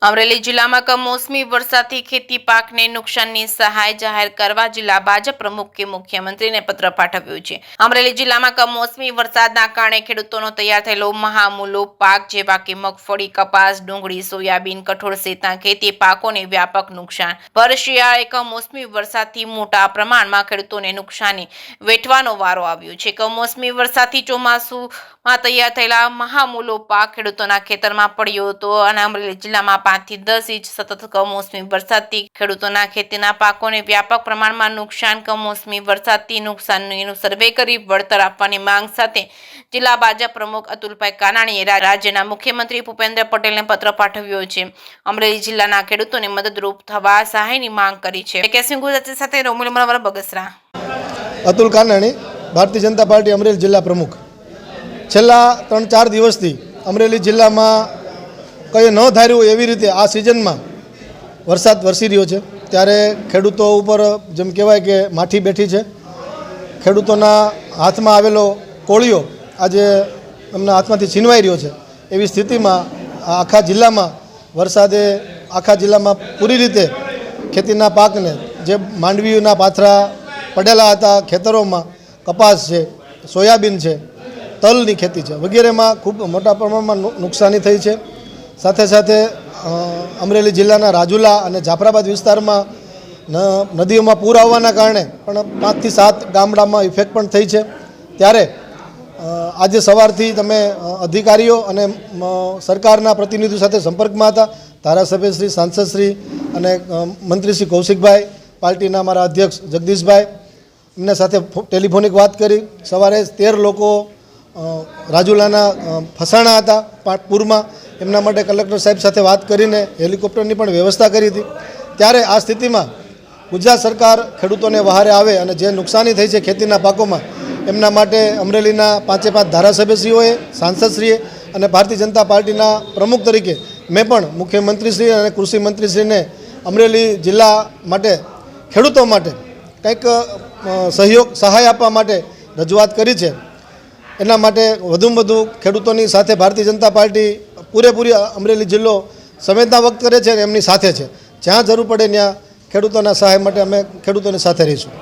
અમરેલી જિલ્લામાં કમોસમી વરસાદથી ખેતી પાકને નુકસાનની સહાય જાહેર કરવા જિલ્લા ભાજપ પ્રમુખે મુખ્યમંત્રીને પત્ર પાઠવ્યો છે। અમરેલી જિલ્લામાં કમોસમી વરસાદના કારણે ખેડૂતોનો તૈયાર થયેલો મહામૂલો પાક જેવા કે મગફળી, કપાસ, ડુંગળી, સોયાબીન, કઠોળ સહિતના ખેતી પાકોને વ્યાપક નુકસાન। ભર શિયાળે કમોસમી વરસાદથી મોટા પ્રમાણમાં ખેડૂતોને નુકસાની વેઠવાનો વારો આવ્યો છે। કમોસમી વરસાદથી ચોમાસુમાં તૈયાર થયેલા મહામૂલો પાક ખેડૂતોના ખેતરમાં પડ્યો હતો અને અમરેલી જિલ્લામાં 5 થી 10 ઇંચ સતત કમોસમી વરસાદથી ખેડૂતોના ખેતીના પાકોને વ્યાપક પ્રમાણમાં નુકસાન। કમોસમી વરસાદથી નુકસાનનું સર્વે કરી વળતર આપવાની માંગ સાથે જિલ્લા ભાજપ પ્રમુખ અતુલભાઈ કાનાણીએ રાજ્યના મુખ્યમંત્રી ભૂપેન્દ્ર પટેલને પત્ર પાઠવ્યો છે। અમરેલી જિલ્લાના ખેડૂતોને મદદરૂપ થવા સહાયની માંગ કરી છે। કેસી ગુજરાતી સાથે રોમિલ મનવર બગસરા। અતુલ કાનાણી, ભારતીય જનતા પાર્ટી અમરેલી જિલ્લા પ્રમુખ। છેલ્લા 3-4 દિવસથી અમરેલી જિલ્લામાં કંઈ ન ધાર્યું હોય એવી રીતે આ સિઝનમાં વરસાદ વરસી રહ્યો છે, ત્યારે ખેડૂતો ઉપર જેમ કહેવાય કે માઠી બેઠી છે। ખેડૂતોના હાથમાં આવેલો કોળિયો આજે એમના હાથમાંથી છીનવાઈ રહ્યો છે। એવી સ્થિતિમાં આખા જિલ્લામાં વરસાદે આખા જિલ્લામાં પૂરી રીતે ખેતીના પાકને, જે માંડવીના પાથરા પડેલા હતા ખેતરોમાં, કપાસ છે, સોયાબીન છે, તલની ખેતી છે વગેરેમાં ખૂબ મોટા પ્રમાણમાં નુકસાની થઈ છે। સાથે સાથે અમરેલી જિલ્લાના રાજુલા અને જાફરાબાદ વિસ્તારમાં નદીઓમાં પૂર આવવાના કારણે પણ 5 થી 7 ગામડામાં ઇફેક્ટ પણ થઈ છે। ત્યારે આજે સવારથી તમે અધિકારીઓ અને સરકારના પ્રતિનિધિઓ સાથે સંપર્કમાં હતા। ધારાસભ્યશ્રી, સાંસદશ્રી અને મંત્રીશ્રી કૌશિકભાઈ, પાર્ટીના અમારા અધ્યક્ષ જગદીશભાઈ, એમના સાથે ટેલિફોનિક વાત કરી। સવારે 13 લોકો રાજુલાના ફસાણા હતા પૂરમાં, એમના માટે કલેક્ટર સાહેબ સાથે વાત કરીને હેલિકોપ્ટરની પણ વ્યવસ્થા કરી હતી। ત્યારે આ સ્થિતિમાં ગુજરાત સરકાર ખેડૂતોને વહારે આવે અને જે નુકસાની થઈ છે ખેતીના પાકોમાં, એમના માટે અમરેલીના 5 ધારાસભ્યશ્રીઓએ, સાંસદશ્રીએ અને ભારતીય જનતા પાર્ટીના પ્રમુખ તરીકે મેં પણ મુખ્યમંત્રીશ્રી અને કૃષિ મંત્રીશ્રીને અમરેલી જિલ્લા માટે, ખેડૂતો માટે કંઈક સહાય આપવા માટે રજૂઆત કરી છે। એના માટે વધુમાં વધુ ખેડૂતોની સાથે ભારતીય જનતા પાર્ટી પૂરેપૂરી અમરેલી જિલ્લો સંવેદના વ્યક્ત કરે છે અને એમની સાથે છે। જ્યાં જરૂર પડે ત્યાં ખેડૂતોના સહાય માટે અમે ખેડૂતોની સાથે રહીશું।